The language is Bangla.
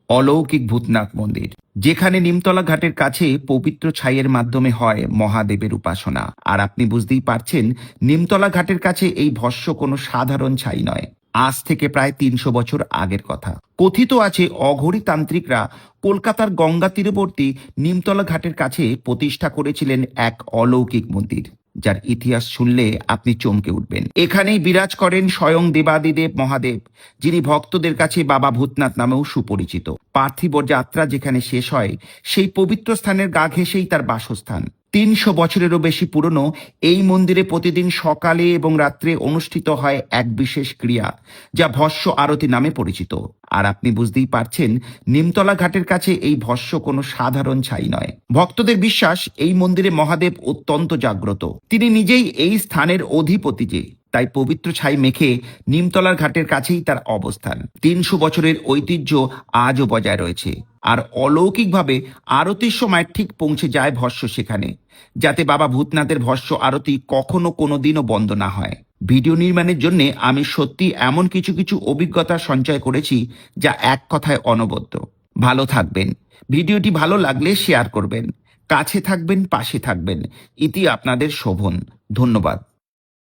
অলৌকিক ভূতনাথ মন্দির, যেখানে নিমতলা ঘাটের কাছে পবিত্র ছাইয়ের মাধ্যমে হয় মহাদেবের উপাসনা। আর আপনি বুঝতেই পারছেন, নিমতলা ঘাটের কাছে এই ভস্য কোনো সাধারণ ছাই নয়। আজ থেকে প্রায় ৩০০ বছর আগের কথা। কথিত আছে অঘোরী তান্ত্রিকরা কলকাতার গঙ্গা তীরবর্তী নিমতলা ঘাটের কাছে প্রতিষ্ঠা করেছিলেন এক অলৌকিক মন্দির, যার ইতিহাস শুনলে আপনি চমকে উঠবেন। এখানেই বিরাজ করেন স্বয়ং দেবাদিদেব মহাদেব, যিনি ভক্তদের কাছে বাবা ভূতনাথ নামেও সুপরিচিত। পার্থিব যাত্রা যেখানে শেষ হয়, সেই পবিত্র স্থানের গা ঘেঁষেই তার বাসস্থান। ৩০০ বছরেরও বেশি পুরনো এই মন্দিরে প্রতিদিন সকালে এবং রাত্রে অনুষ্ঠিত হয় এক বিশেষ ক্রিয়া, যা ভস্য আরতি নামে পরিচিত। আর আপনি বুঝতেই পারছেন, নিমতলা ঘাটের কাছে এই ভস্য কোনো সাধারণ ছাই নয়। ভক্তদের বিশ্বাস, এই মন্দিরে মহাদেব অত্যন্ত জাগ্রত। তিনি নিজেই এই স্থানের অধিপতি, যে তাই পবিত্র ছাই মেখে নিমতলার ঘাটের কাছেই তার অবস্থান। ৩০০ বছরের ঐতিহ্য আজও বজায় রয়েছে। আর অলৌকিকভাবে আরতির সময় ঠিক পৌঁছে যায় ভস্য সেখানে, যাতে বাবা ভূতনাথের ভস্য আরতি কখনো কোনোদিনও বন্ধ না হয়। ভিডিও নির্মাণের জন্য আমি সত্যি এমন কিছু কিছু অভিজ্ঞতা সঞ্চয় করেছি, যা এক কথায় অনবদ্য। ভালো থাকবেন। ভিডিওটি ভালো লাগলে শেয়ার করবেন। কাছে থাকবেন, পাশে থাকবেন। ইতি আপনাদের শোভন। ধন্যবাদ।